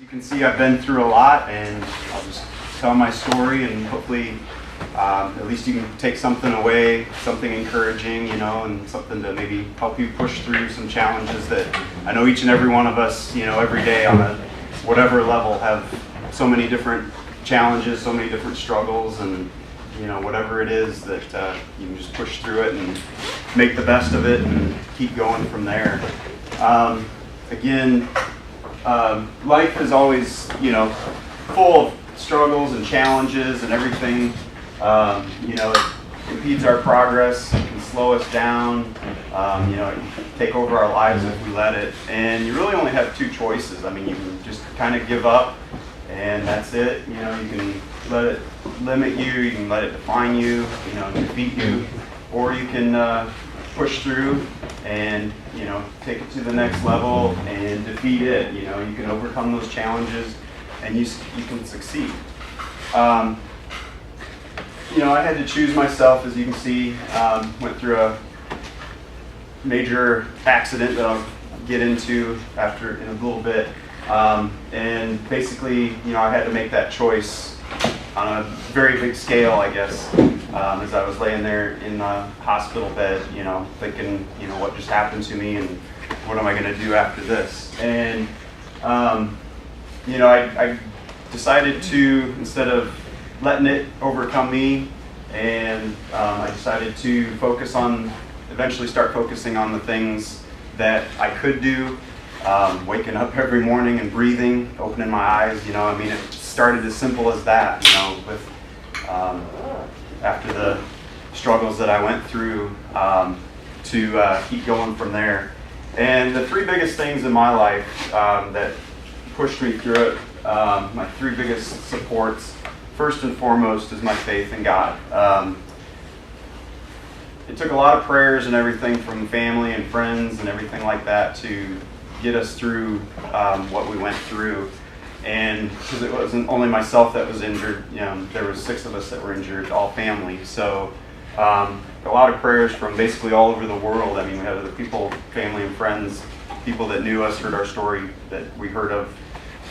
You can see I've been through a lot, and I'll just tell my story, and hopefully at least you can take something away, something encouraging, and something to maybe help you push through some challenges that I know each and every one of us, every day on a whatever level have so many different challenges, so many different struggles, and whatever it is that you can just push through it and make the best of it and keep going from there. Again, life is always, full of struggles and challenges and everything. It impedes our progress, it can slow us down, it can take over our lives if we let it. And you really only have two choices. I mean, you can just kind of give up and that's it. You can let it limit you, you can let it define you, defeat you, or you can push through and take it to the next level and defeat it. You can overcome those challenges and you can succeed. I had to choose myself, as you can see. Went through a major accident that I'll get into in a little bit. And basically, I had to make that choice on a very big scale, I guess, as I was laying there in the hospital bed, thinking, what just happened to me and what am I going to do after this? And, I decided to, instead of letting it overcome me, and I decided to eventually start focusing on the things that I could do. Waking up every morning and breathing, opening my eyes, it started as simple as that, with after the struggles that I went through to keep going from there. And the three biggest things in my life that pushed me through it, my three biggest supports, first and foremost, is my faith in God. It took a lot of prayers and everything from family and friends and everything like that to get us through what we went through. And because it wasn't only myself that was injured, there was 6 of us that were injured, all family. So a lot of prayers from basically all over the world. I mean, we had other people, family and friends, people that knew us, heard our story that we heard of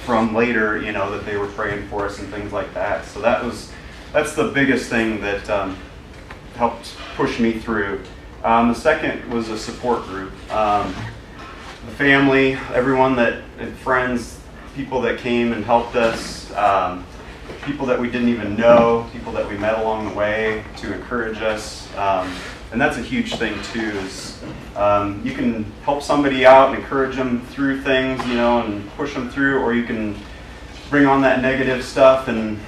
from later, that they were praying for us and things like that. So that's the biggest thing that helped push me through. The second was a support group. The family, everyone and friends, people that came and helped us, people that we didn't even know, people that we met along the way to encourage us. And that's a huge thing too, is you can help somebody out and encourage them through things, and push them through, or you can bring on that negative stuff and,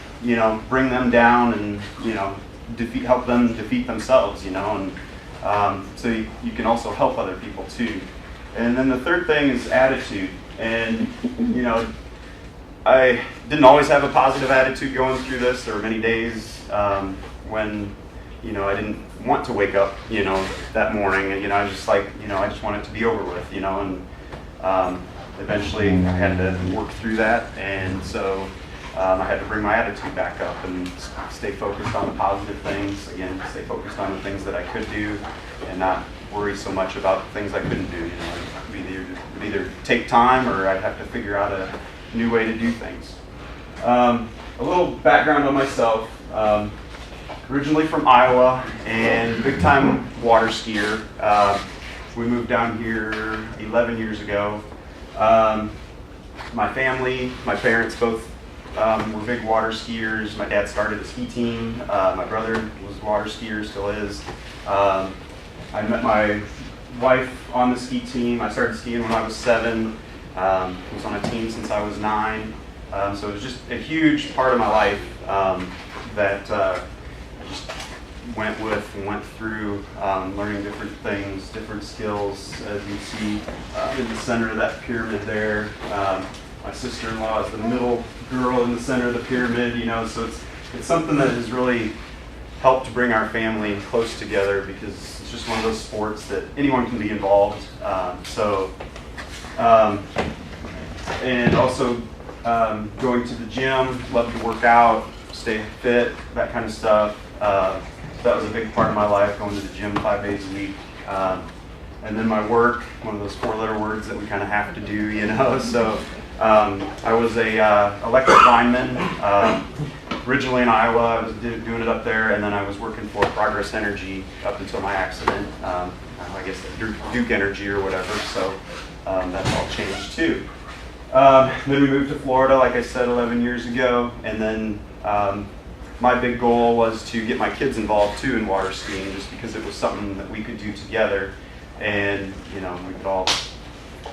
bring them down and, help them defeat themselves, and so you can also help other people too. And then the third thing is attitude. And, I didn't always have a positive attitude going through this. There were many days when, I didn't want to wake up, that morning. And, I was just like, I just want it to be over with, and eventually I had to work through that. And so I had to bring my attitude back up and stay focused on the positive things. Again, stay focused on the things that I could do and not worry so much about things I couldn't do. It would either take time or I'd have to figure out a new way to do things. A little background on myself. Originally from Iowa and big time water skier. We moved down here 11 years ago. My family, my parents both were big water skiers. My dad started a ski team. My brother was a water skier, still is. I met my wife on the ski team. I started skiing when I was 7. I was on a team since I was 9. So it was just a huge part of my life that I just went through, learning different things, different skills. As you see in the center of that pyramid there, my sister-in-law is the middle girl in the center of the pyramid. So it's something that has really helped bring our family close together, because it's just one of those sports that anyone can be involved. And also going to the gym, love to work out, stay fit, that kind of stuff. That was a big part of my life, going to the gym 5 days a week. And then my work, one of those 4-letter words that we kind of have to do, So I was a electric lineman, originally in Iowa. I was doing it up there, and then I was working for Progress Energy up until my accident. I guess Duke Energy or whatever, so that's all changed too. Then we moved to Florida, like I said, 11 years ago, and then my big goal was to get my kids involved too in water skiing, just because it was something that we could do together, and we could all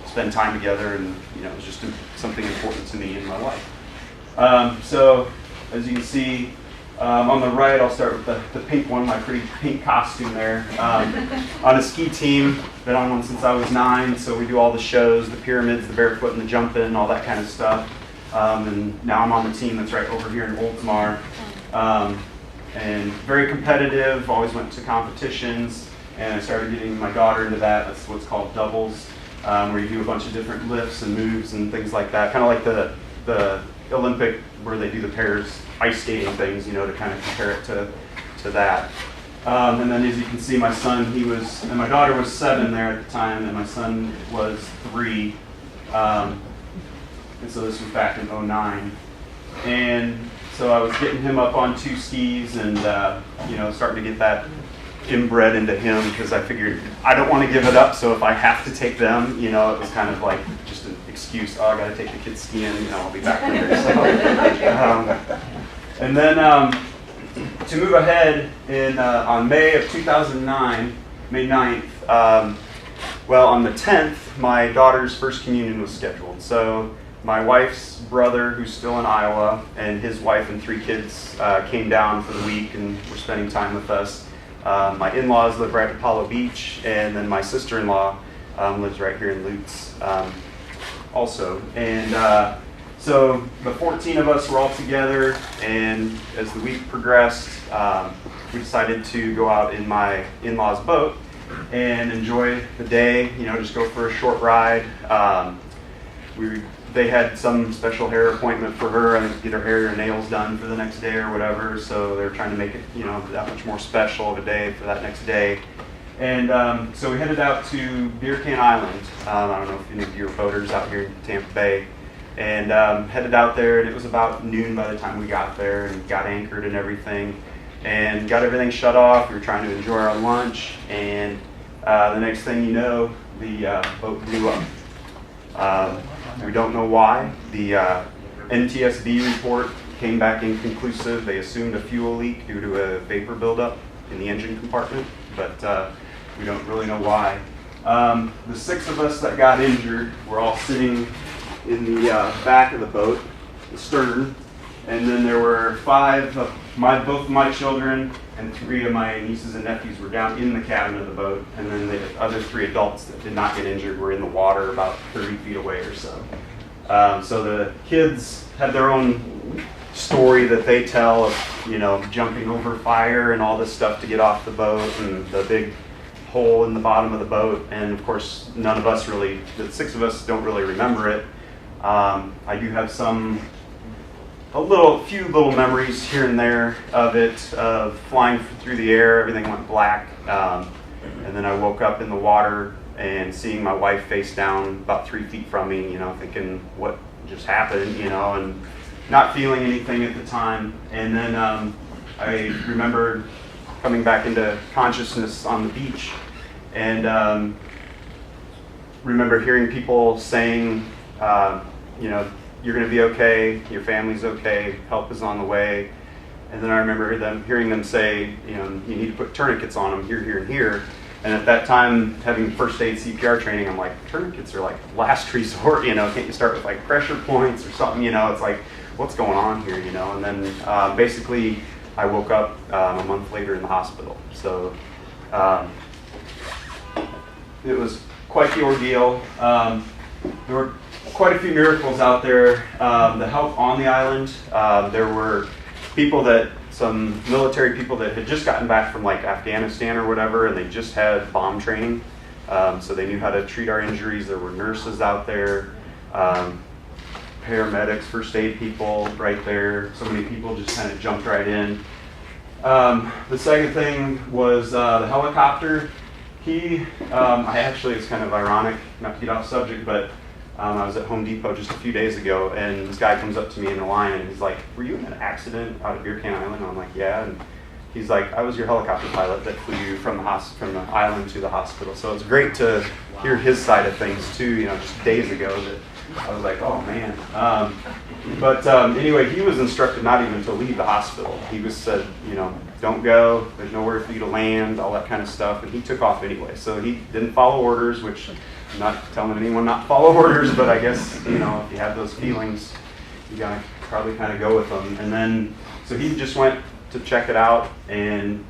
spend time together, and it was just something important to me in my life. So as you can see on the right, I'll start with the pink one, my pretty pink costume there. On a ski team, been on one since I was 9, so we do all the shows, the pyramids, the barefoot and the jumping, all that kind of stuff. And now I'm on the team that's right over here in Oldsmar. And very competitive, always went to competitions, and I started getting my daughter into that. That's what's called doubles, where you do a bunch of different lifts and moves and things like that, kind of like the Olympic where they do the pairs ice skating things, to kind of compare it to that. And then as you can see, my son, and my daughter was 7 there at the time, and my son was 3. And so this was back in 2009. And so I was getting him up on 2 skis and, starting to get that inbred into him, because I figured I don't want to give it up, so if I have to take them, it was kind of like just an excuse. Oh, I got to take the kids skiing, I'll be back later. So, and then to move ahead on May of 2009, May 9th, on the 10th, my daughter's first communion was scheduled. So my wife's brother, who's still in Iowa, and his wife and 3 kids came down for the week and were spending time with us. My in-laws live right at Apollo Beach, and then my sister-in-law lives right here in Lutz also. And so the 14 of us were all together, and as the week progressed, we decided to go out in my in-laws' boat and enjoy the day, just go for a short ride. They had some special hair appointment for her, I think, to get her hair and nails done for the next day or whatever, so they were trying to make it, that much more special of a day for that next day. And so we headed out to Beer Can Island. I don't know if any of you are boaters out here in Tampa Bay. And headed out there, and it was about noon by the time we got there, and got anchored and everything, and got everything shut off. We were trying to enjoy our lunch, and the next thing you know, the boat blew up. We don't know why. The NTSB report came back inconclusive. They assumed a fuel leak due to a vapor buildup in the engine compartment, but we don't really know why. The 6 of us that got injured were all sitting in the back of the boat, the stern, and then there were 5 of both of my children and 3 of my nieces and nephews were down in the cabin of the boat, and then the other 3 adults that did not get injured were in the water about 30 feet away or so. So the kids had their own story that they tell of, jumping over fire and all this stuff to get off the boat, and the big hole in the bottom of the boat, and of course none of us really, the 6 of us don't really remember it. I do have a few little memories here and there of it, of flying through the air. Everything went black, and then I woke up in the water and seeing my wife face down about 3 feet from me, thinking what just happened, and not feeling anything at the time. And then I remember coming back into consciousness on the beach, and remember hearing people saying, you're going to be okay, your family's okay, help is on the way. And then I remember hearing them say, you need to put tourniquets on them here, here, and here. And at that time, having first aid CPR training, I'm like, tourniquets are like last resort, can't you start with like pressure points or something, it's like, what's going on here, And then basically I woke up a month later in the hospital. So it was quite the ordeal. There were quite a few miracles out there. The help on the island, there were some military people that had just gotten back from like Afghanistan or whatever, and they just had bomb training, so they knew how to treat our injuries. There were nurses out there, paramedics, first aid people right there. So many people just kind of jumped right in. The second thing was the helicopter. I actually, it's kind of ironic, not to get off subject, but I was at Home Depot just a few days ago, and this guy comes up to me in the line, and he's like, "Were you in an accident out at Beer Can Island?" And I'm like, "Yeah." And he's like, "I was your helicopter pilot that flew you from the island to the hospital." So it's great to hear his side of things too. Just days ago that I was like, "Oh man." Anyway, he was instructed not even to leave the hospital. He was said, "Don't go. There's nowhere for you to land," all that kind of stuff. And he took off anyway. So he didn't follow orders, which I'm not telling anyone not to follow orders, but I guess, if you have those feelings, you gotta probably kind of go with them. And then, so he just went to check it out, and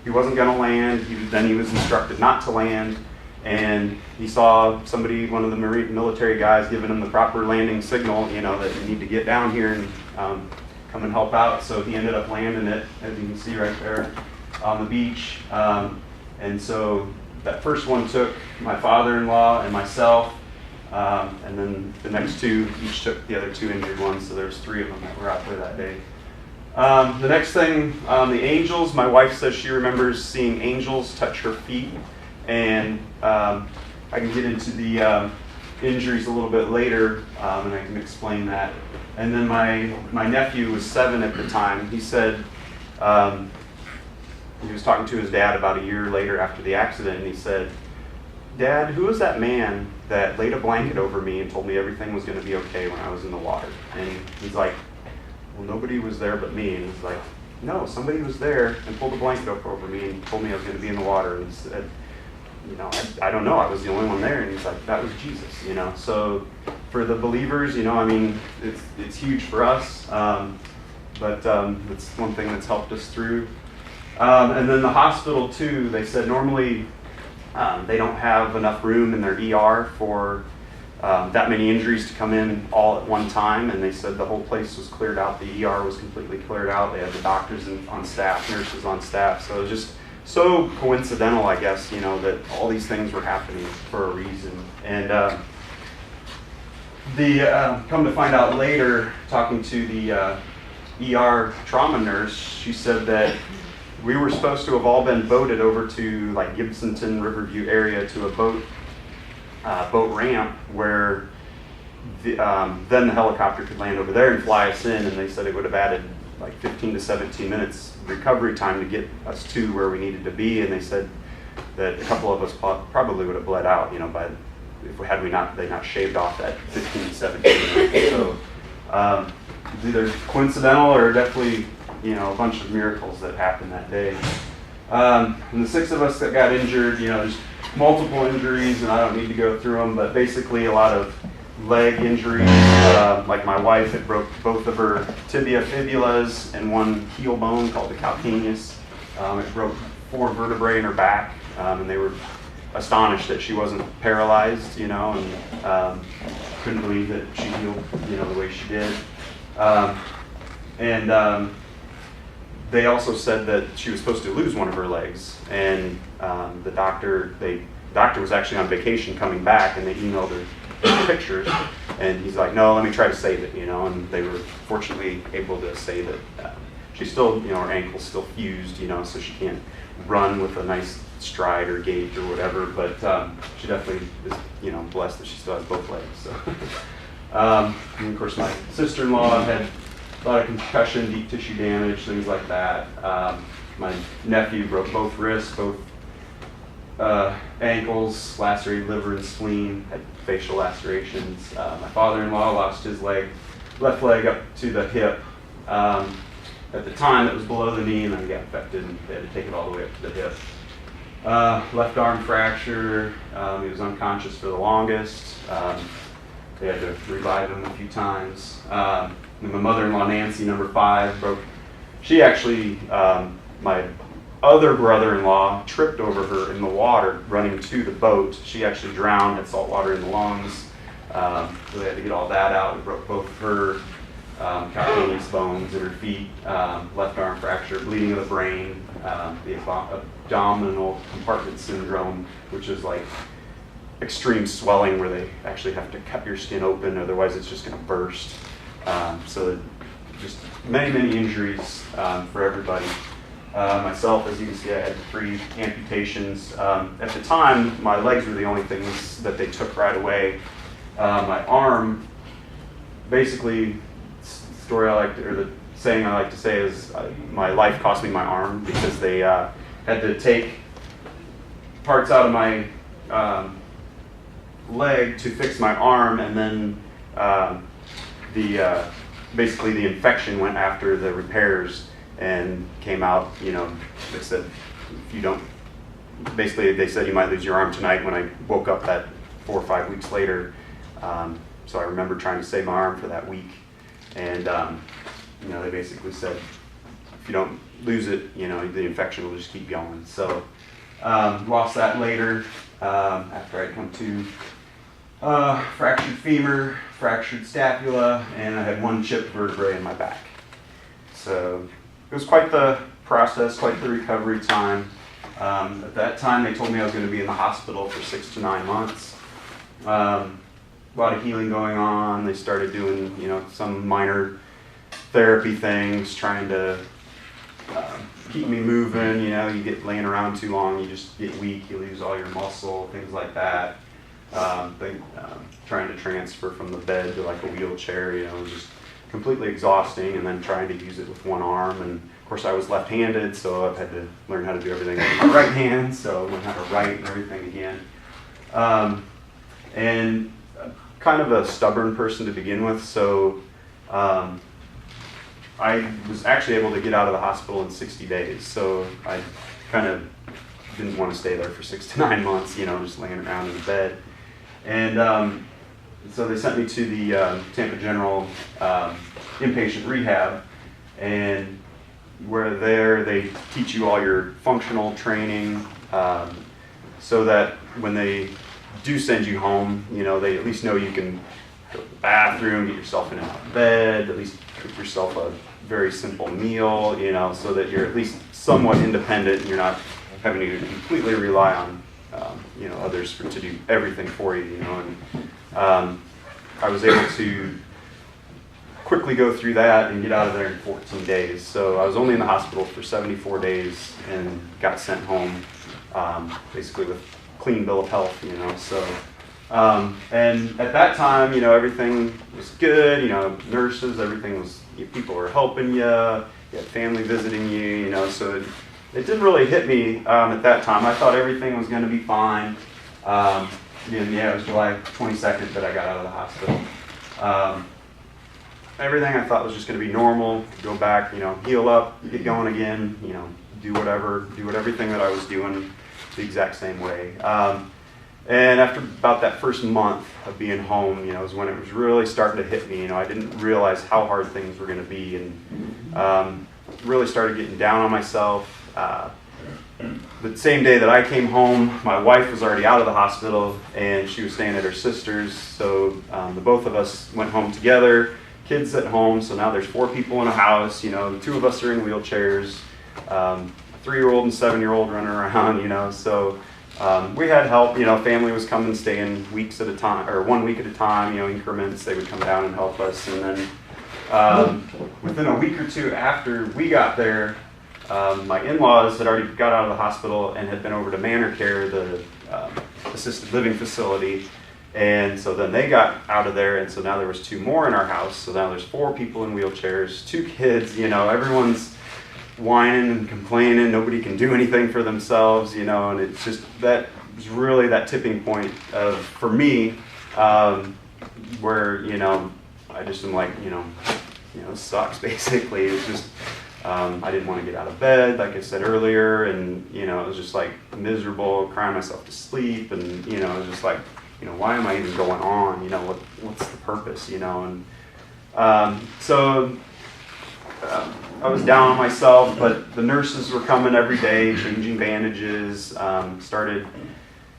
he wasn't going to land. Then he was instructed not to land, and he saw somebody, one of the military guys, giving him the proper landing signal, that you need to get down here and come and help out. So he ended up landing it, as you can see right there on the beach. And so that first one took my father-in-law and myself, and then the next two each took the other two injured ones. So there's 3 of them that were out there that day. The next thing, the angels. My wife says she remembers seeing angels touch her feet, and I can get into the injuries a little bit later, and I can explain that. And then my nephew was 7 at the time. He said he was talking to his dad about a year later after the accident, and he said, "Dad, who was that man that laid a blanket over me and told me everything was going to be okay when I was in the water?" And he's like, "Well, nobody was there but me." And he's like, "No, somebody was there and pulled a blanket up over me and told me I was going to be in the water." And he said, I don't know, I was the only one there. And he's like, "That was Jesus." So for the believers, it's huge for us, but it's one thing that's helped us through. And then the hospital too, they said normally they don't have enough room in their ER for that many injuries to come in all at one time, and they said the whole place was cleared out. The ER was completely cleared out. They had the doctors on staff, nurses on staff. So it was just so coincidental, I guess, that all these things were happening for a reason. And come to find out later, talking to the ER trauma nurse, she said that we were supposed to have all been boated over to like Gibsonton, Riverview area to a boat ramp where then the helicopter could land over there and fly us in, and they said it would have added like 15 to 17 minutes recovery time to get us to where we needed to be. And they said that a couple of us probably would have bled out, had they not shaved off that 15 to 17 minutes. So it's either coincidental or definitely a bunch of miracles that happened that day. And the 6 of us that got injured, just multiple injuries, and I don't need to go through them, but basically a lot of leg injuries. Like my wife, it broke both of her tibia fibulas and one heel bone called the calcaneus. It broke 4 vertebrae in her back, and they were astonished that she wasn't paralyzed, and couldn't believe that she healed, the way she did. They also said that she was supposed to lose one of her legs, and the doctor was actually on vacation coming back, and they emailed her pictures, and he's like, "No, let me try to save it," and they were fortunately able to say that she's still, her ankle's still fused, so she can't run with a nice stride or gait or whatever, but she definitely is, blessed that she still has both legs. So. And of course, my sister-in-law had a lot of concussion, deep tissue damage, things like that. My nephew broke both wrists, both ankles, lacerated liver and spleen, had facial lacerations. My father-in-law lost his left leg up to the hip. At the time, it was below the knee, and then it got infected, and they had to take it all the way up to the hip. Left arm fracture. He was unconscious for the longest. They had to revive him a few times. And my mother-in-law, Nancy, number 5, broke. She actually, my other brother-in-law tripped over her in the water running to the boat. She actually drowned, had salt water in the lungs. So they had to get all that out. We broke both of her calcaneus bones in her feet, left arm fracture, bleeding of the brain, the abdominal compartment syndrome, which is like extreme swelling where they actually have to cut your skin open, otherwise it's just going to burst. So just many, many injuries for everybody. Myself, as you can see, I had 3 amputations. At the time, my legs were the only things that they took right away. my arm, basically, the saying I like to say is my life cost me my arm, because they had to take parts out of my leg to fix my arm, and then basically the infection went after the repairs and came out. They said if you don't, basically they said you might lose your arm tonight. When I woke up that 4 or 5 weeks later, so I remember trying to save my arm for that week, and they basically said if you don't lose it, the infection will just keep going. So lost that later after I'd come to. Fractured femur, fractured scapula, and I had 1 chipped vertebrae in my back. So it was quite the process, quite the recovery time. At that time, they told me I was going to be in the hospital for 6 to 9 months. A lot of healing going on. They started doing, some minor therapy things, trying to keep me moving. You get laying around too long, you just get weak, you lose all your muscle, things like that. Trying to transfer from the bed to like a wheelchair, just completely exhausting, and then trying to use it with one arm. And of course I was left-handed, so I've had to learn how to do everything with my right hand, so I learned how to write and everything again. And kind of a stubborn person to begin with, so I was actually able to get out of the hospital in 60 days, so I kind of didn't want to stay there for 6 to 9 months, just laying around in the bed. And so they sent me to the Tampa General inpatient rehab, and where there they teach you all your functional training, so that when they do send you home, they at least know you can go to the bathroom, get yourself in and out of bed, at least cook yourself a very simple meal, so that you're at least somewhat independent and you're not having to completely rely on others to do everything for you, And I was able to quickly go through that and get out of there in 14 days. So I was only in the hospital for 74 days and got sent home, basically with a clean bill of health, So, and at that time, everything was good. Nurses, everything was. People were helping you. You had family visiting you. So. It didn't really hit me at that time. I thought everything was going to be fine. It was July 22nd that I got out of the hospital. Everything I thought was just going to be normal. Go back, heal up, get going again. Do everything that I was doing the exact same way. And after about that first month of being home, is when it was really starting to hit me. I didn't realize how hard things were going to be, and really started getting down on myself. The same day that I came home, my wife was already out of the hospital, and she was staying at her sister's. So the both of us went home together, kids at home. So now there's 4 people in a house. 2 of us are in wheelchairs, 3-year-old and 7-year-old running around. So we had help. Family was coming, staying weeks at a time, or 1 week at a time. Increments. They would come down and help us, and then within a week or 2 after we got there, my in-laws had already got out of the hospital and had been over to Manor Care, the assisted living facility, and so then they got out of there, and so now there was 2 more in our house. So now there's 4 people in wheelchairs, 2 kids. Everyone's whining and complaining. Nobody can do anything for themselves. And it's just that was really that tipping point for me, where I just am like, it sucks basically. It's just. I didn't want to get out of bed, like I said earlier, and it was just like miserable, crying myself to sleep, and it was just like, why am I even going on? What's the purpose? And so I was down on myself, but the nurses were coming every day, changing bandages. Started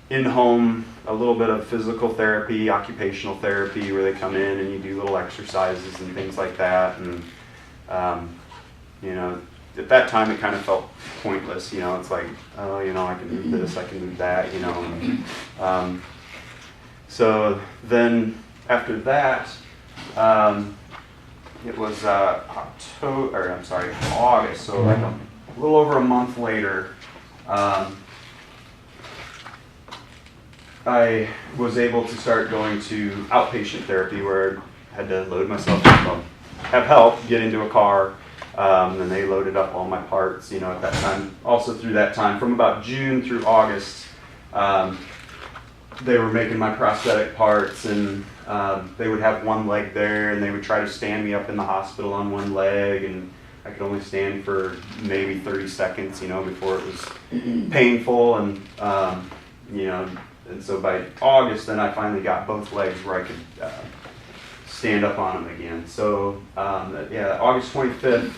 in-home a little bit of physical therapy, occupational therapy, where they come in and you do little exercises and things like that, and at that time it kind of felt pointless. It's like, oh, I can do this, I can do that, so then after that, it was August, so like a little over a month later, I was able to start going to outpatient therapy where I had to load myself, have help get into a car, and they loaded up all my parts, at that time. Also through that time, from about June through August, they were making my prosthetic parts, and they would have one leg there, and they would try to stand me up in the hospital on one leg, and I could only stand for maybe 30 seconds, before it was painful, and and so by August, then I finally got both legs where I could stand up on them again. So August 25th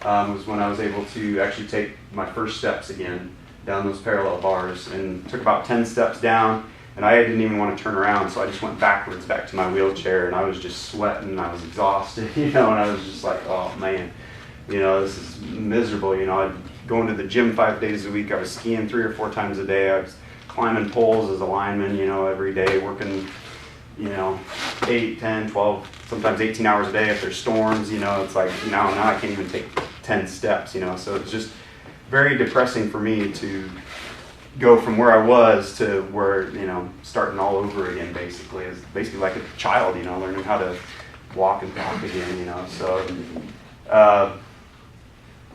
was when I was able to actually take my first steps again down those parallel bars, and took about 10 steps down, and I didn't even want to turn around, so I just went backwards back to my wheelchair, and I was just sweating, and I was exhausted, and I was just like, oh man, this is miserable. I'd go into the gym 5 days a week. I was skiing 3 or 4 times a day. I was climbing poles as a lineman, every day, working, 8, 10, 12, sometimes 18 hours a day if there's storms, it's like, now I can't even take 10 steps, so it's just very depressing for me to go from where I was to where, starting all over again, basically. It's basically like a child, learning how to walk and talk again,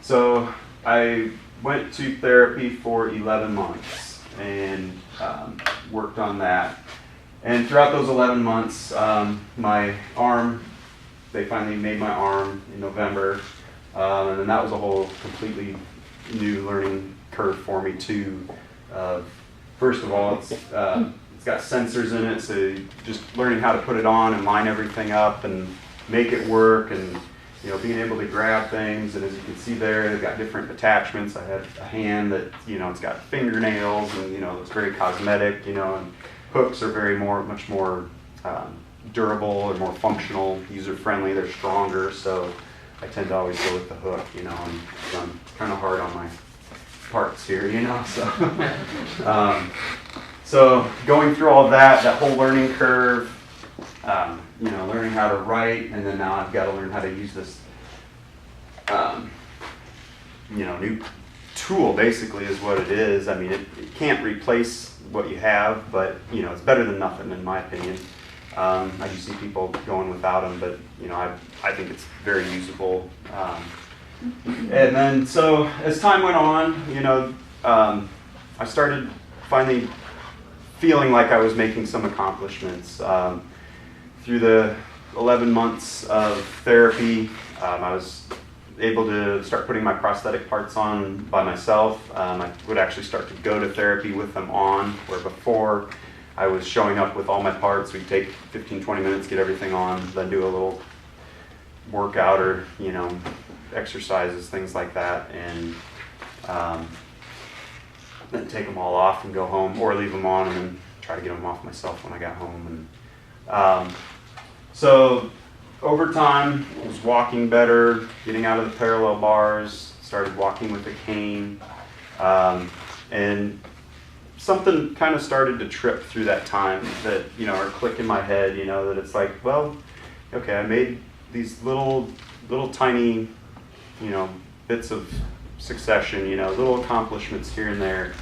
So I went to therapy for 11 months and worked on that. And throughout those 11 months, my arm, they finally made my arm in November. And then that was a whole completely new learning curve for me too. First of all, it's got sensors in it, so just learning how to put it on and line everything up and make it work, and being able to grab things. And as you can see there, they've got different attachments. I had a hand that it's got fingernails, and it's very cosmetic. And hooks are much more durable and more functional, user friendly. They're stronger, so I tend to always go with the hook. And I'm kind of hard on my parts here, so so going through all that whole learning curve, learning how to write, and then now I've got to learn how to use this new tool, basically, is what it is. I mean, it can't replace what you have, but it's better than nothing, in my opinion. I do see people going without them, but I think it's very usable. And then, so as time went on, I started finally feeling like I was making some accomplishments. Through the 11 months of therapy, I was able to start putting my prosthetic parts on by myself. I would actually start to go to therapy with them on, where before I was showing up with all my parts. We'd take 15, 20 minutes, get everything on, then do a little workout or, exercises, things like that, and then take them all off and go home, or leave them on and then try to get them off myself when I got home. And so over time, I was walking better, getting out of the parallel bars, started walking with a cane, and something kind of started to trip through that time that, or click in my head, that it's like, well, okay, I made these little tiny, bits of succession, little accomplishments here and there,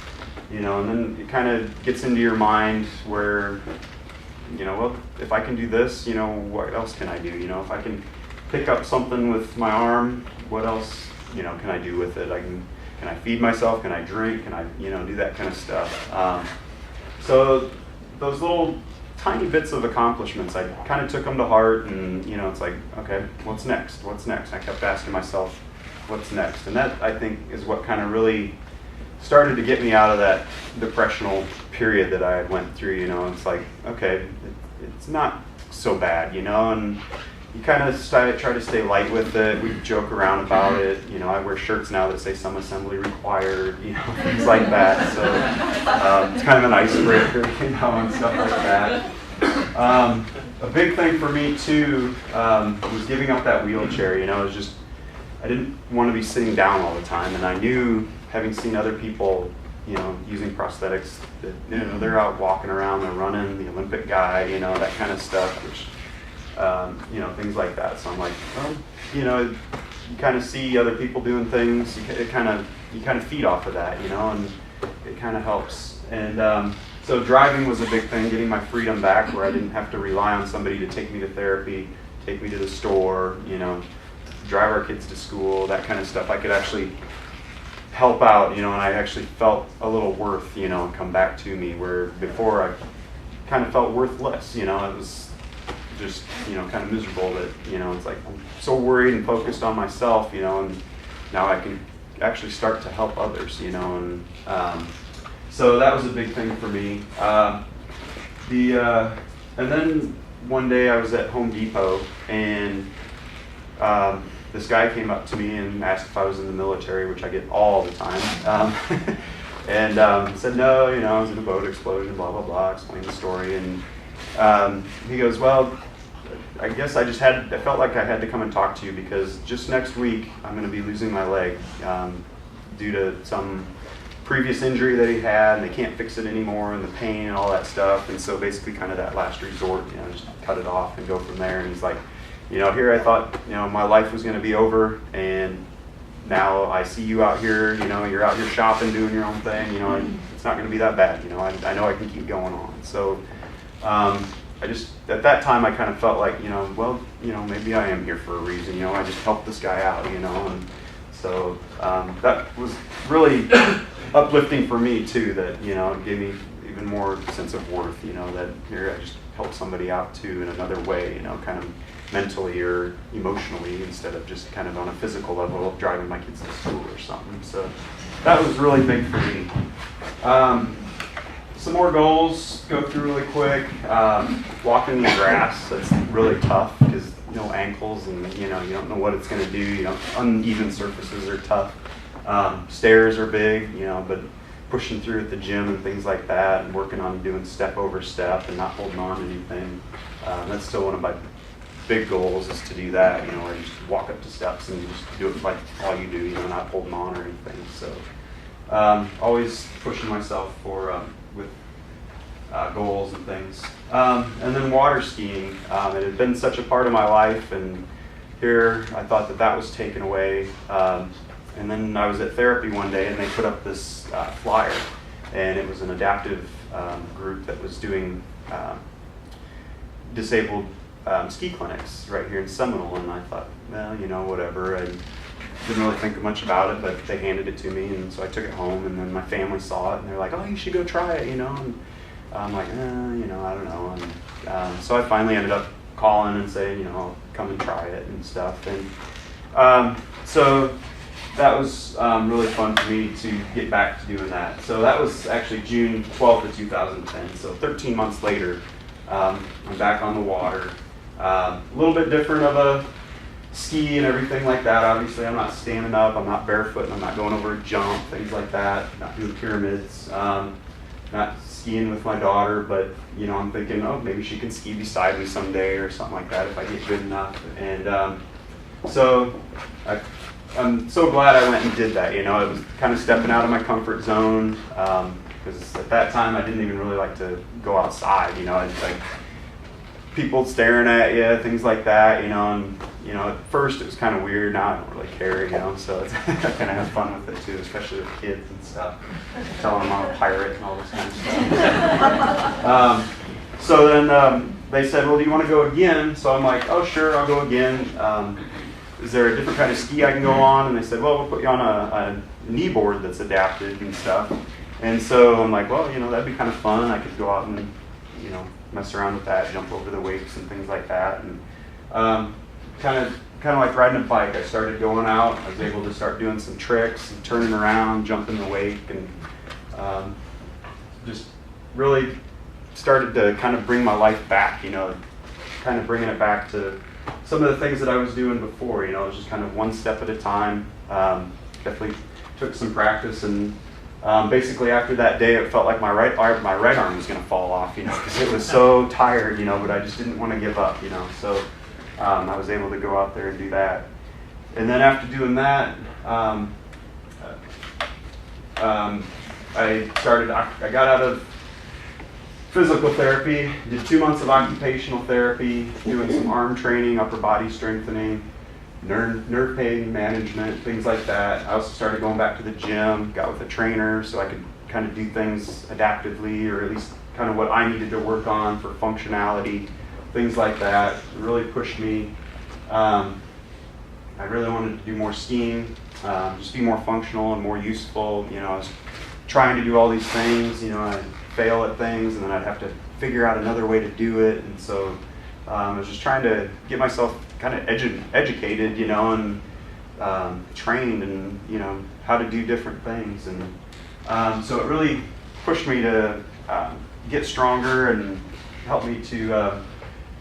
and then it kind of gets into your mind where, well, if I can do this, what else can I do? If I can pick up something with my arm, what else, can I do with it? Can I feed myself? Can I drink? Can I, do that kind of stuff? So those little tiny bits of accomplishments, I kind of took them to heart, and, it's like, okay, what's next? What's next? I kept asking myself, what's next? And that, I think, is what kind of really started to get me out of that depressional period that I went through. It's like, okay, it's not so bad, and you kind of try to stay light with it. We joke around about it. I wear shirts now that say some assembly required, things like that. So it's kind of an icebreaker, and stuff like that. A big thing for me too was giving up that wheelchair. It was just, I didn't want to be sitting down all the time, and I knew, having seen other people, using prosthetics, that they're out walking around, they're running, the Olympic guy, that kind of stuff, which, things like that. So I'm like, well, you kind of see other people doing things, you kind of feed off of that, and it kind of helps. And So driving was a big thing, getting my freedom back where I didn't have to rely on somebody to take me to therapy, take me to the store, drive our kids to school, that kind of stuff. I could actually help out, and I actually felt a little worth, come back to me, where before I kind of felt worthless, it was just, kind of miserable that, it's like I'm so worried and focused on myself, and now I can actually start to help others, and so that was a big thing for me. And then one day I was at Home Depot, and this guy came up to me and asked if I was in the military, which I get all the time, and said no, I was in a boat explosion, blah blah blah, explained the story, and he goes, well, I guess I felt like I had to come and talk to you because just next week I'm going to be losing my leg due to some previous injury that he had, and they can't fix it anymore, and the pain and all that stuff, and so basically kind of that last resort, just cut it off and go from there. And he's like, here I thought, my life was going to be over, and now I see you out here, you're out here shopping, doing your own thing, it's not going to be that bad, I know I can keep going on. So I just, at that time, I kind of felt like, well, maybe I am here for a reason, I just helped this guy out, and so that was really uplifting for me too, that, it gave me even more sense of worth, that here I just helped somebody out too in another way, kind of mentally or emotionally, instead of just kind of on a physical level of driving my kids to school or something. So that was really big for me. Some more goals, go through really quick. Walking in the grass, that's really tough because no ankles, and you don't know what it's going to do. Uneven surfaces are tough. Stairs are big, but pushing through at the gym and things like that, and working on doing step over step and not holding on to anything. That's still one of my big goals, is to do that, where you just walk up to steps and you just do it like all you do, not holding on or anything. So always pushing myself for with goals and things. And then water skiing. It had been such a part of my life, and here I thought that was taken away. And then I was at therapy one day, and they put up this flyer, and it was an adaptive group that was doing disabled ski clinics right here in Seminole, and I thought, well, whatever. I didn't really think much about it, but they handed it to me, and so I took it home, and then my family saw it, and they're like, oh, you should go try it, and I'm like, I don't know, and so I finally ended up calling and saying, I'll come and try it and stuff, and so that was really fun for me to get back to doing that. So that was actually June 12th of 2010, so 13 months later, I'm back on the water. A little bit different of a ski and everything like that. Obviously, I'm not standing up, I'm not barefoot, I'm not going over a jump, things like that, not doing pyramids, not skiing with my daughter, but I'm thinking, oh, maybe she can ski beside me someday or something like that if I get good enough. And so I'm so glad I went and did that. It was kind of stepping out of my comfort zone, because at that time I didn't even really like to go outside. It's like people staring at you, things like that, and at first it was kind of weird. Now I don't really care, so it's, I kind of have fun with it too, especially with kids and stuff, telling them I'm a pirate and all this kind of stuff. So then they said, well, do you want to go again? So I'm like, oh, sure, I'll go again. Is there a different kind of ski I can go on? And they said, well, we'll put you on a knee board that's adapted and stuff. And so I'm like, well, that'd be kind of fun. I could go out and, mess around with that, jump over the wakes and things like that. And kind of like riding a bike. I started going out. I was able to start doing some tricks and turning around, jumping the wake, and just really started to kind of bring my life back, kind of bringing it back to some of the things that I was doing before. It was just kind of one step at a time. Definitely took some practice, and basically after that day, it felt like my right arm was going to fall off, because it was so tired, but I just didn't want to give up, so I was able to go out there and do that. And then after doing that, I got out of physical therapy, did 2 months of occupational therapy, doing some arm training, upper body strengthening, nerve pain management, things like that. I also started going back to the gym, got with a trainer so I could kind of do things adaptively, or at least kind of what I needed to work on for functionality, things like that. It really pushed me. I really wanted to do more skiing, just be more functional and more useful. You know, I was trying to do all these things. You know, I'd fail at things, and then I'd have to figure out another way to do it. And so I was just trying to get myself kind of educated, you know, and trained, and you know how to do different things. And so it really pushed me to get stronger and help me to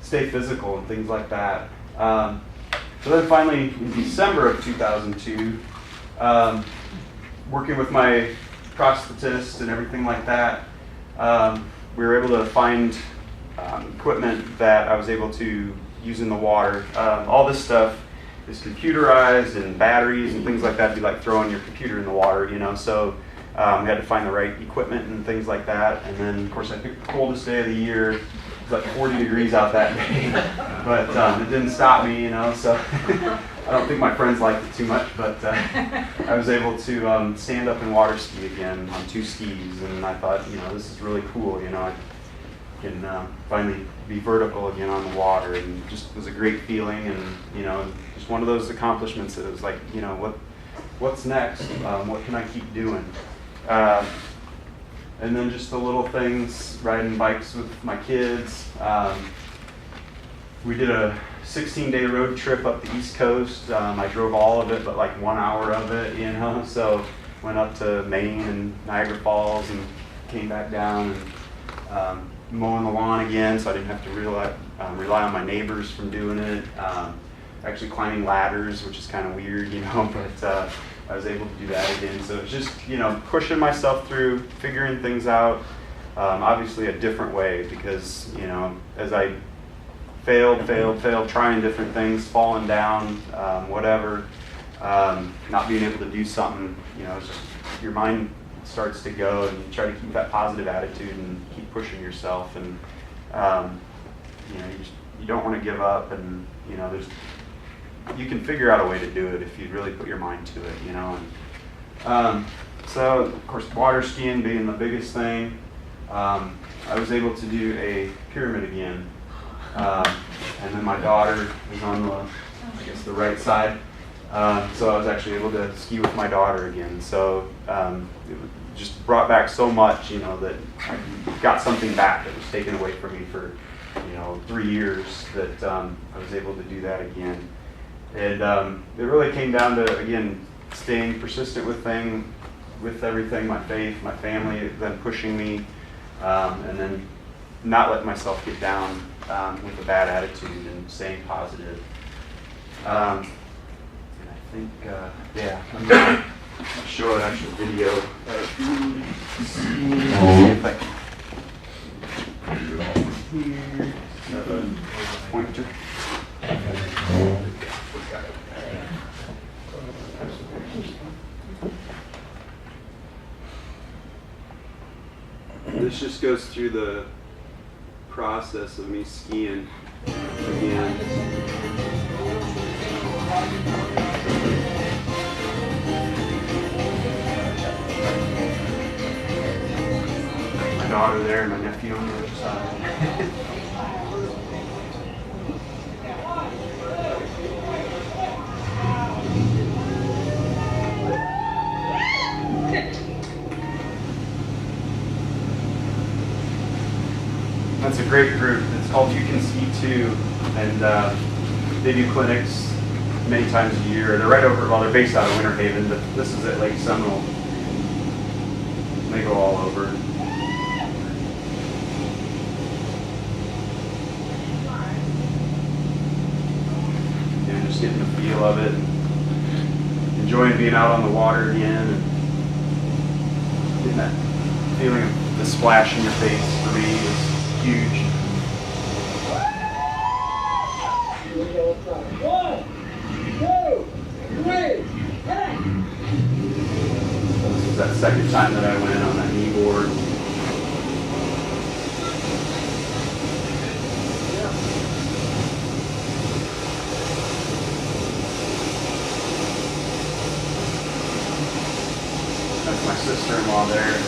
stay physical and things like that. So then finally, in December of 2002, working with my prosthetist and everything like that, we were able to find equipment that I was able to use in the water. All this stuff is computerized, and batteries and things like that. It'd be like throwing your computer in the water, you know. So we had to find the right equipment and things like that. And then, of course, I picked the coldest day of the year. It was like 40 degrees out that day, but it didn't stop me, you know. So I don't think my friends liked it too much, but I was able to stand up and water ski again on 2 skis, and I thought, you know, this is really cool. You know, I can finally be vertical again on the water, and just was a great feeling, and you know, just one of those accomplishments that was like, you know, what's next? What can I keep doing? And then just the little things, riding bikes with my kids. We did a 16-day road trip up the East Coast. I drove all of it, but like 1 hour of it, you know. So went up to Maine and Niagara Falls, and came back down, and mowing the lawn again, so I didn't have to rely on my neighbors from doing it. Actually climbing ladders, which is kind of weird, you know, but I was able to do that again. So it's just, you know, pushing myself through, figuring things out, obviously a different way, because, you know, as I failed, trying different things, falling down, whatever, not being able to do something, you know, it's just, your mind starts to go, and you try to keep that positive attitude and keep pushing yourself, and you know, you don't want to give up, and you know, you can figure out a way to do it if you really put your mind to it, you know. And so of course, water skiing being the biggest thing, I was able to do a pyramid again, and then my daughter is on the, I guess, the right side. So I was actually able to ski with my daughter again. So it just brought back so much, you know, that I got something back that was taken away from me for, you know, 3 years, that I was able to do that again. And it really came down to, again, staying persistent with everything, my faith, my family, then pushing me, and then not letting myself get down with a bad attitude, and staying positive. I think, yeah, I'm going to show an actual video. See if I can. Here, pointer. This just goes through the process of me skiing again. My daughter there and my nephew on the other side. That's a great group. It's called You Can Ski Too, and they do clinics many times a year. They're right over, well, they're based out of Winter Haven, but this is at Lake Seminole. They go all over. And just getting the feel of it, and enjoying being out on the water again, and getting that feeling of the splash in your face for me is huge. 1, 2, 3, and This was that second time that I went on that knee board. That's my sister-in-law there.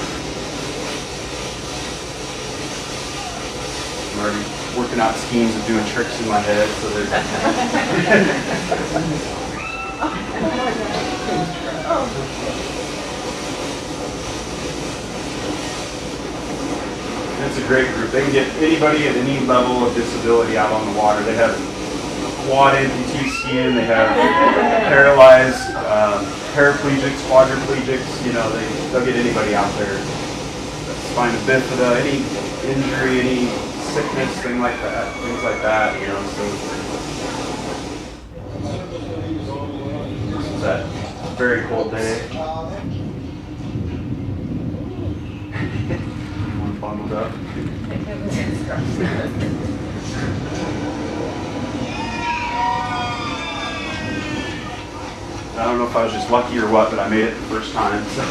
working out schemes of doing tricks in my head. So they're It's a great group. They can get anybody at any level of disability out on the water. They have quad amputee skiing, they have paralyzed, paraplegics, quadriplegics. You know, they'll get anybody out there. Spina bifida, any injury, any sickness, things like that. You know, so this is that very cold day. Bundled up. I don't know if I was just lucky or what, but I made it the first time. So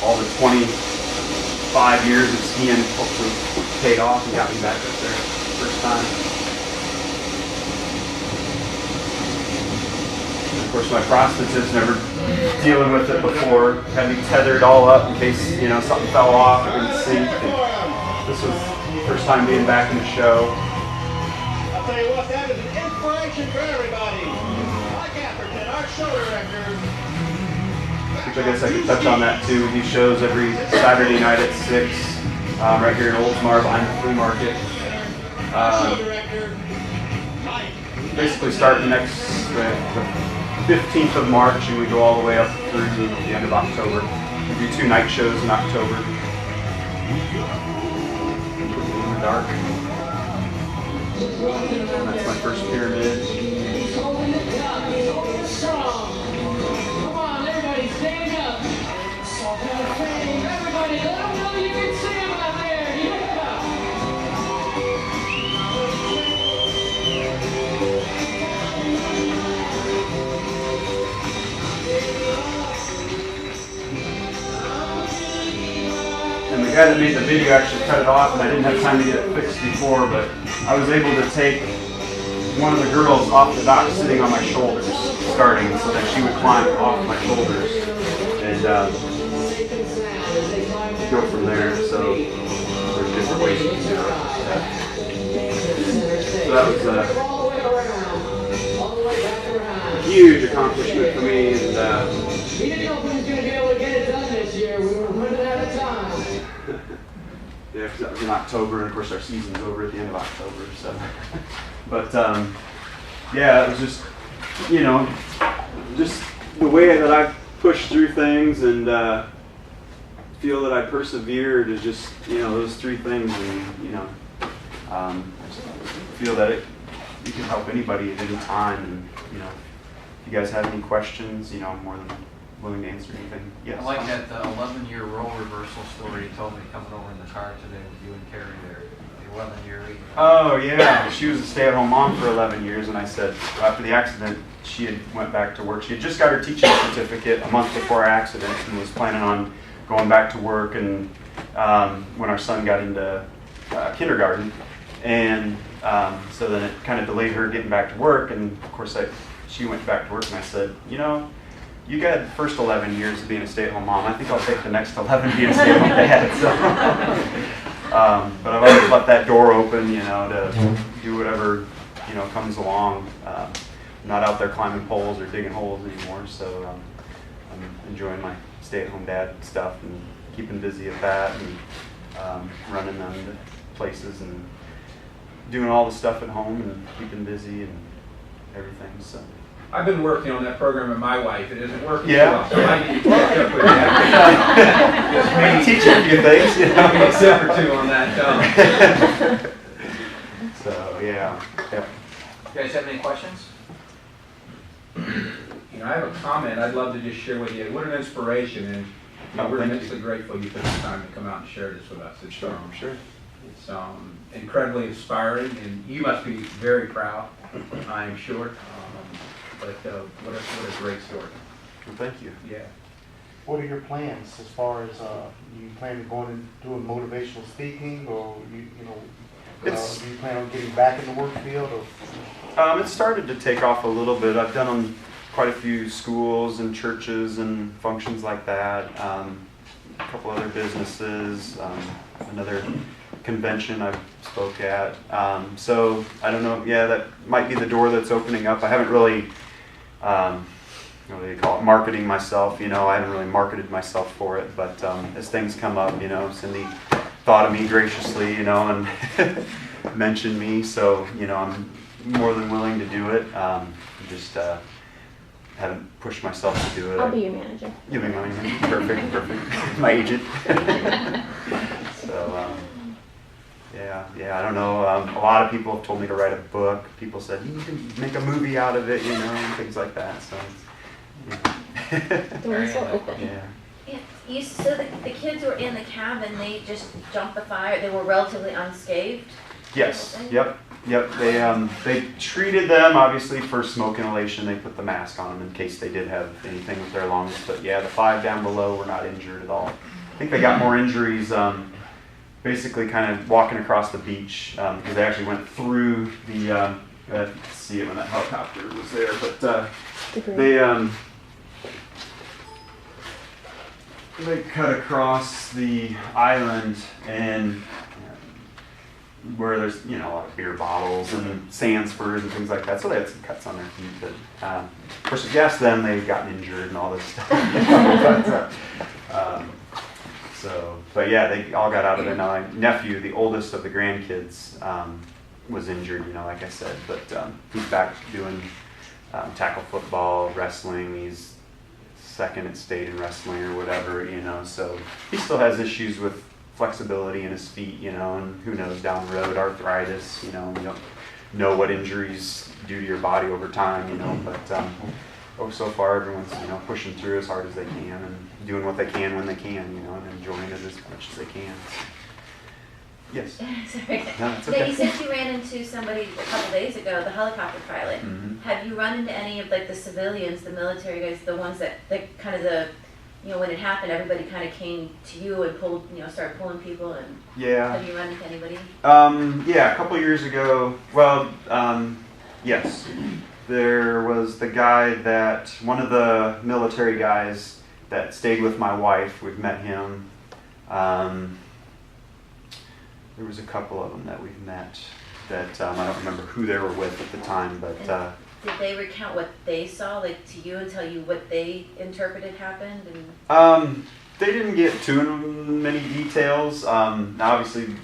all the 25 years of skiing hopefully paid off and got me back up there the first time. And of course, my prosthetists never dealing with it before. Had me tethered all up in case, you know, something fell off, I couldn't sink. And this was the first time being back in the show. I'll tell you what, that is an inspiration for everybody. Like Atherton, our show director. Which I guess I could touch on that too. He shows every Saturday night at 6, right here in Oldsmar behind the flea market. Basically starting next the 15th of March, and we go all the way up through the end of October. We do 2 night shows in October. Completely in the dark. And that's my first pyramid. He's holding it tough. He's holding it strong. Come on, everybody, stand up. Everybody, let them know you can see him out there. Yeah. And the guy that made the video actually cut it off, and I didn't have time to get it fixed before, but I was able to take one of the girls off the dock sitting on my shoulders, starting, so that she would climb off my shoulders and go from there. So there's different ways you can do it. So that was a huge accomplishment for me, and We didn't know if we was going to be able to get it done this year. We were running out of time. yeah, because that was in October, and of course our season's over at the end of October. So, but yeah, it was just, you know, just the way that I've pushed through things and feel that I persevered is just, you know, those 3 things, and you know, I just feel that you can help anybody at any time, and you know, if you guys have any questions, you know, I'm more than willing to answer anything. Yes. I like that 11-year role reversal story you told me coming over in the car today with you and Carrie there. The 11-year. Oh yeah, she was a stay-at-home mom for 11 years, and I said after the accident she had went back to work. She had just got her teaching certificate a month before our accident and was planning on going back to work, and when our son got into kindergarten, and so then it kind of delayed her getting back to work, and of course she went back to work, and I said, you know, you got the first 11 years of being a stay-at-home mom. I think I'll take the next 11 being a stay-at-home dad. So, but I've always left that door open, you know, to do whatever, you know, comes along. I'm not out there climbing poles or digging holes anymore, so I'm enjoying my stay-at-home dad stuff and keeping busy at that, and running them to places and doing all the stuff at home and keeping busy and everything. So. I've been working on that program with my wife. It isn't working Yeah. so I need to catch up with that. Just maybe Teach you a few things, you know. maybe a step or 2 on that. So yeah. You guys have any questions? You know, I have a comment I'd love to just share with you. What an inspiration, and you know, Oh, we're thank you. immensely grateful you took the time to come out and share this with us. It's, Sure. it's incredibly inspiring, and you must be very proud, I am sure. But what a great story. Well, thank you. Yeah. What are your plans as far as you plan on going and doing motivational speaking, or do you plan on getting back in the work field? Or? It started to take off a little bit. I've done quite a few schools and churches and functions like that. A couple other businesses, another convention I've spoke at. So I don't know. Yeah, that might be the door that's opening up. I haven't really, what do you call it, marketing myself. I haven't really marketed myself for it. But as things come up, Cindy thought of me graciously, and mentioned me. So I'm more than willing to do it. Just haven't pushed myself to do it. I'll be your manager. You'll be my manager. Perfect. My agent. So, yeah, I don't know. A lot of people have told me to write a book. People said, you can make a movie out of it, and things like that. So, Doors are open. yeah. Yeah, so the kids were in the cabin, they just jumped the fire, they were relatively unscathed? Yes. Yep. They treated them obviously for smoke inhalation. They put the mask on them in case they did have anything with their lungs. But yeah, the 5 down below were not injured at all. I think they got more injuries basically kind of walking across the beach because they actually went through the. I didn't see it when that helicopter was there, but they cut across the island and. Where there's a lot of beer bottles and sand spurs and things like that, so they had some cuts on their feet. But of course, if you ask them, they've gotten injured and all this stuff. But yeah, they all got out of there. Now my nephew, the oldest of the grandkids, was injured. Like I said, but he's back doing tackle football, wrestling. He's second at state in wrestling or whatever. So he still has issues with flexibility in his feet, and who knows down the road, arthritis, you don't know what injuries do to your body over time, but so far everyone's, pushing through as hard as they can and doing what they can when they can, and enjoying it as much as they can. Yes. Sorry. No, it's Yeah, okay. you said you ran into somebody a couple days ago, the helicopter pilot. Mhm. Have you run into any of the civilians, the military guys, the ones that kind of when it happened, everybody kind of came to you and pulled, started pulling people, and Yeah. have you run into anybody? Yeah, a couple years ago, yes. There was the guy one of the military guys that stayed with my wife. We've met him. There was a couple of them that we've met that I don't remember who they were with at the time, but Did they recount what they saw, to you, and tell you what they interpreted happened? And they didn't get too many details. Now, obviously,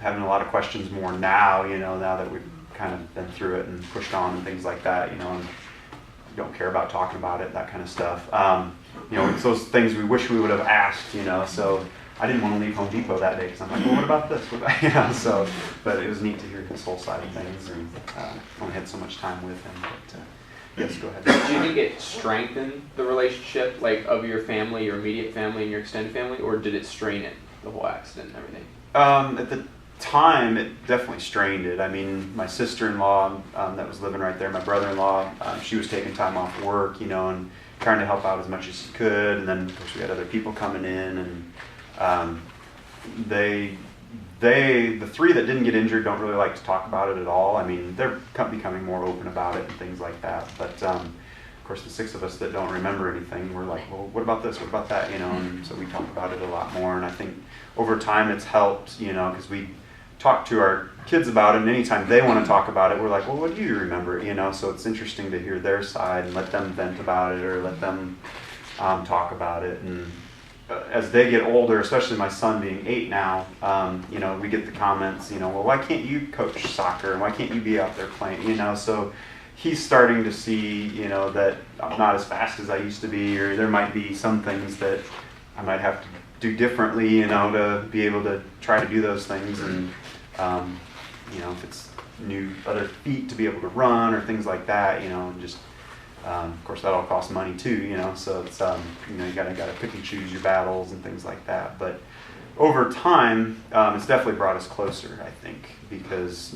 having a lot of questions more now, now that we've kind of been through it and pushed on and things like that, and don't care about talking about it, that kind of stuff. It's those things we wish we would have asked, so I didn't want to leave Home Depot that day because I'm like, well, what about this? But it was neat to hear his whole side of things, and only had so much time with him. But yes, go ahead. Do you think it strengthened the relationship, of your family, your immediate family, and your extended family, or did it strain it, the whole accident and everything? At the time, it definitely strained it. I mean, my sister-in-law that was living right there, my brother-in-law, she was taking time off work, and trying to help out as much as she could. And then, of course, we had other people coming in, and the 3 that didn't get injured don't really like to talk about it at all. I mean, they're becoming more open about it and things like that. But of course, the 6 of us that don't remember anything, we're like, well, what about this? What about that? And so we talk about it a lot more. And I think over time it's helped, because we talk to our kids about it, and anytime they want to talk about it, we're like, well, what do you remember? So it's interesting to hear their side and let them vent about it or let them talk about it. And as they get older, especially my son being 8 now, we get the comments, well, why can't you coach soccer and why can't you be out there playing, So he's starting to see, that I'm not as fast as I used to be, or there might be some things that I might have to do differently, to be able to try to do those things. And, if it's other feet to be able to run or things like that, and just, of course, that all costs money too, so it's, you gotta pick and choose your battles and things like that. But over time, it's definitely brought us closer, I think, because,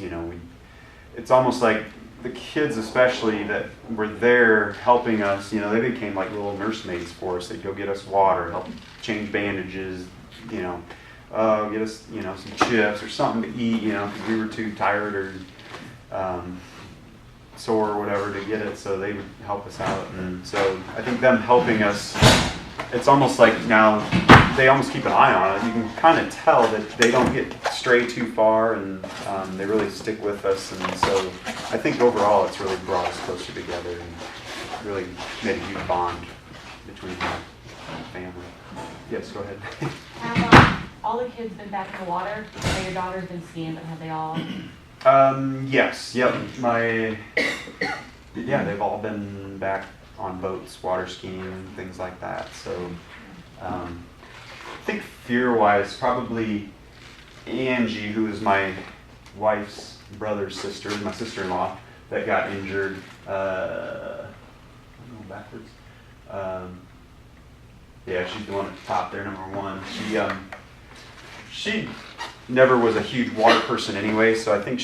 it's almost like the kids especially that were there helping us, they became like little nursemaids for us. They'd go get us water, help change bandages, get us, some chips or something to eat, because we were too tired or sore or whatever to get it, so they would help us out. And so I think them helping us, it's almost like now they almost keep an eye on it. You can kind of tell that they don't get stray too far, and they really stick with us. And so I think overall it's really brought us closer together and really made a huge bond between the family. Yes, go ahead. Have all the kids been back in the water? I know your daughter's been skiing, but have they all? Yes, yep. They've all been back on boats, water skiing, things like that. So I think fear-wise, probably Angie, who is my wife's brother's sister, my sister-in-law, that got injured. I'm going backwards. Yeah, she's the one at the top there, number one. She never was a huge water person anyway, so I think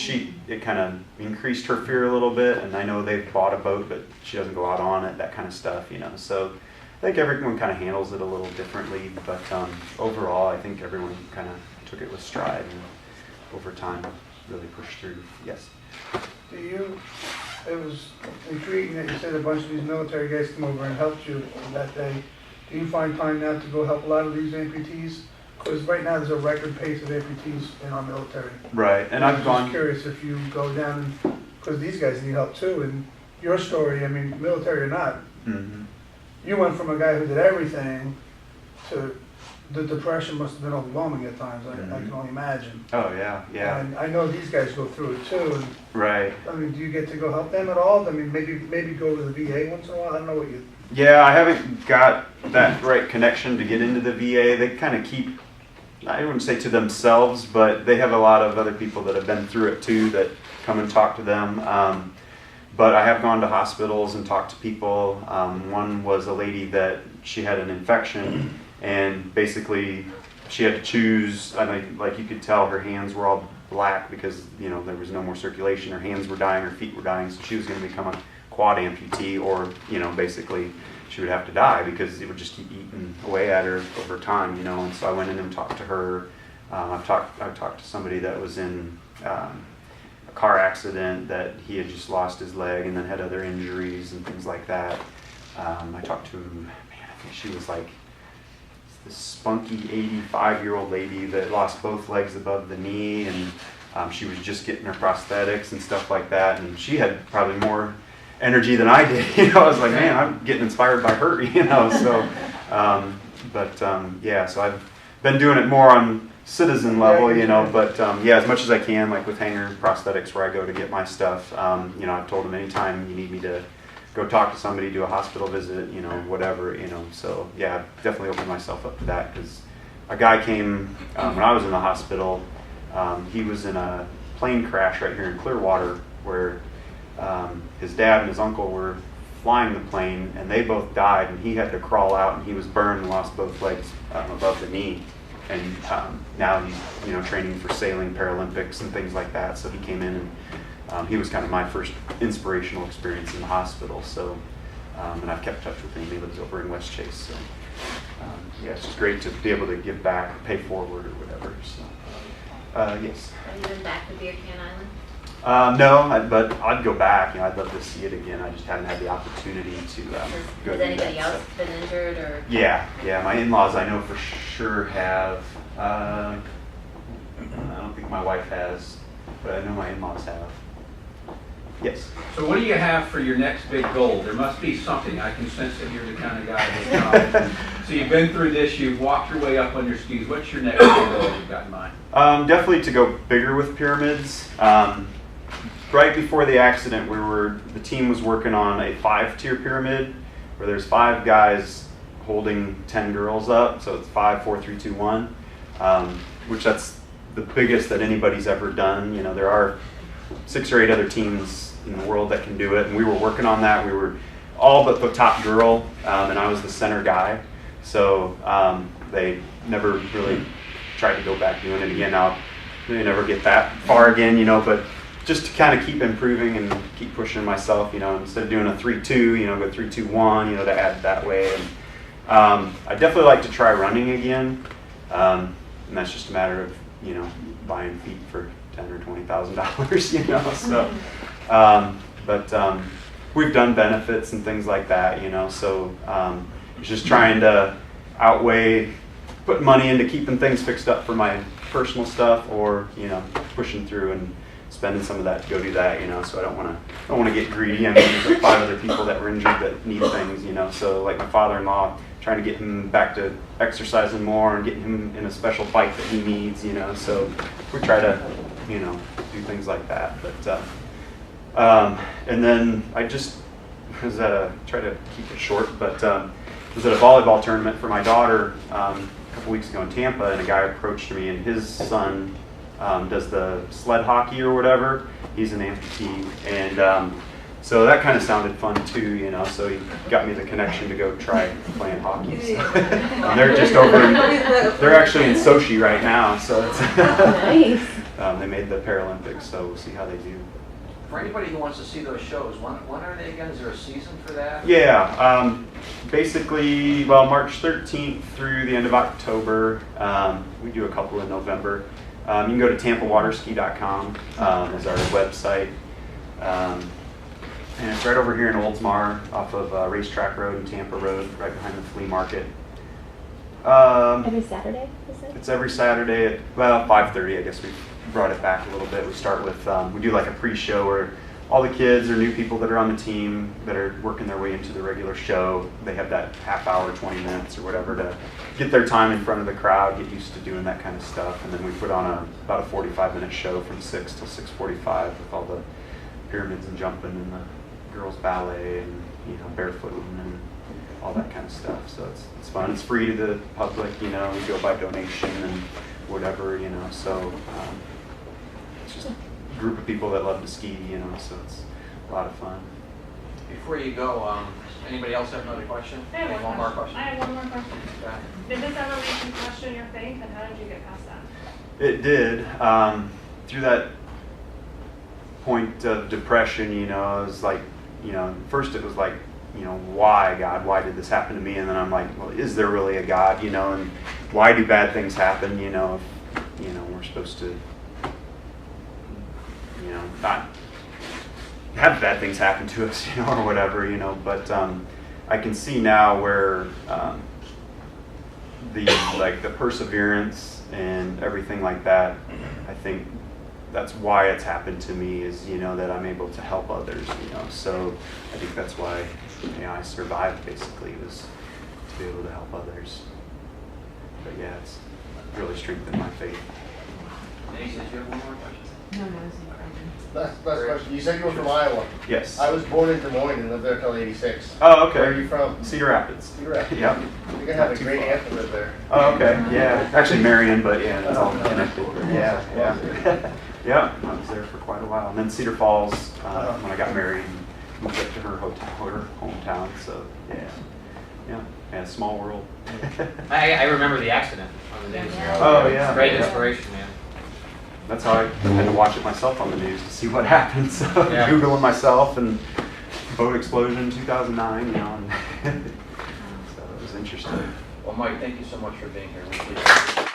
it kind of increased her fear a little bit. And I know they've bought a boat, but she doesn't go out on it, that kind of stuff, you know. So I think everyone kind of handles it a little differently, but overall, I think everyone kind of took it with stride and over time really pushed through. Yes. It was intriguing that you said a bunch of these military guys come over and helped you that day. Do you find time now to go help a lot of these amputees? Because right now there's a record pace of amputees in our military. Right, and I've gone. I'm just curious if you go down, because these guys need help too. And your story, I mean, military or not, you went from a guy who did everything to the depression must have been overwhelming at times. I can only imagine. Oh yeah, yeah. And I know these guys go through it too. And, right. I mean, do you get to go help them at all? I mean, maybe go to the VA once in a while. I don't know what you. Yeah, I haven't got that right connection to get into the VA. They kind of keep, I wouldn't say to themselves, but they have a lot of other people that have been through it too that come and talk to them. But I have gone to hospitals and talked to people. One was a lady that she had an infection, and basically she had to choose. I mean, like you could tell her hands were all black because there was no more circulation. Her hands were dying, her feet were dying, so she was going to become a quad amputee, or basically she would have to die because it would just keep eating away at her over time, And so I went in and talked to her. I've talked to somebody that was in a car accident that he had just lost his leg and then had other injuries and things like that. I talked to, I think she was like this spunky 85-year-old lady that lost both legs above the knee, and she was just getting her prosthetics and stuff like that, and she had probably more energy than I did. I was like, man, I'm getting inspired by her, So, so I've been doing it more on citizen level, but as much as I can, like with Hanger Prosthetics, where I go to get my stuff, I've told them anytime you need me to go talk to somebody, do a hospital visit, whatever, so I've definitely opened myself up to that, because a guy came when I was in the hospital. He was in a plane crash right here in Clearwater where his dad and his uncle were flying the plane, and they both died, and he had to crawl out, and he was burned and lost both legs above the knee. And now he's training for sailing, Paralympics, and things like that. So he came in, and he was kind of my first inspirational experience in the hospital. So, and I've kept touch with him. He lives over in West Chase. So, it's just great to be able to give back, or pay forward, or whatever. So, yes. Have you been back to Beer Can Island? No, but I'd go back. I'd love to see it again. I just haven't had the opportunity to go. Has anybody else been injured or? Yeah. My in-laws I know for sure have. I don't think my wife has, but I know my in-laws have. Yes. So what do you have for your next big goal? There must be something. I can sense that you're the kind of guy that's So you've been through this. You've walked your way up on your skis. What's your next big goal you've got in mind? Definitely to go bigger with pyramids. Right before the accident, the team was working on a 5-tier pyramid where there's 5 guys holding 10 girls up. So it's 5, 4, 3, 2, 1, which that's the biggest that anybody's ever done. There are 6 or 8 other teams in the world that can do it, and we were working on that. We were all but the top girl, and I was the center guy. So they never really tried to go back doing it again. Now they never get that far again, but just to kind of keep improving and keep pushing myself, instead of doing a 3-2, go 3-2-1, to add that way. And I definitely like to try running again, and that's just a matter of buying feet for $10,000 or $20,000, So, but we've done benefits and things like that, So it's just trying to outweigh putting money into keeping things fixed up for my personal stuff, or pushing through and spending some of that to go do that. So I don't want to get greedy. I mean, there's like 5 other people that were injured that need things. So like my father-in-law, trying to get him back to exercising more and getting him in a special bike that he needs. So we try to do things like that. But and then I just was at try to keep it short, but was at a volleyball tournament for my daughter a couple weeks ago in Tampa, and a guy approached me, and his son does the sled hockey or whatever. He's an amputee, and so that kind of sounded fun too, So he got me the connection to go try playing hockey. So. And they're just over. They're actually in Sochi right now, so it's Nice. they made the Paralympics, so we'll see how they do. For anybody who wants to see those shows, when are they again? Is there a season for that? Yeah, basically, March 13th through the end of October. We do a couple in November. You can go to tampawaterski.com is our website. And it's right over here in Oldsmar off of Racetrack Road and Tampa Road, right behind the flea market. Every Saturday, is it? It's every Saturday at 5:30. I guess we brought it back a little bit. We start with we do like a pre-show where all the kids or new people that are on the team that are working their way into the regular show, they have that half hour, 20 minutes or whatever to get their time in front of the crowd, get used to doing that kind of stuff, and then we put on about a 45-minute show from 6 till 6:45 with all the pyramids and jumping and the girls ballet and barefooting and all that kind of stuff. So it's fun. It's free to the public. We go by donation and whatever. So it's just a group of people that love to ski. So it's a lot of fun. Before you go, anybody else have another question? I have One more question. I have one more question. Okay. Did this ever make you question your faith, and how did you get past that? It did. Through that point of depression, it was like, first it was like, why, God? Why did this happen to me? And then I'm like, well, is there really a God? And why do bad things happen? If we're supposed to, not have bad things happen to us, or whatever, But I can see now where the perseverance and everything like that. I think that's why it's happened to me is that I'm able to help others. So I think that's why I survived. Basically, was to be able to help others. But yeah, it's really strengthened my faith. Denise, did you have one more question? No, it's incredible. Last question. You said you were from Iowa. Yes. I was born in Des Moines and lived there till '86. Oh, okay. Where are you from? Cedar Rapids. Cedar Rapids. Yep. You're gonna have a great aunt that lived there. Oh, okay. Yeah. Actually, Marion, but yeah, it's all connected. Yeah. Yeah. I was there for quite a while, and then Cedar Falls when I got married, moved up to her hometown. So yeah, small world. I remember the accident on the news. Oh yeah. Great yeah. inspiration, man. That's how I had to watch it myself on the news to see what happened. So Yeah. Googling myself and boat explosion 2009, and so it was interesting. Well, Mike, thank you so much for being here. We appreciate it.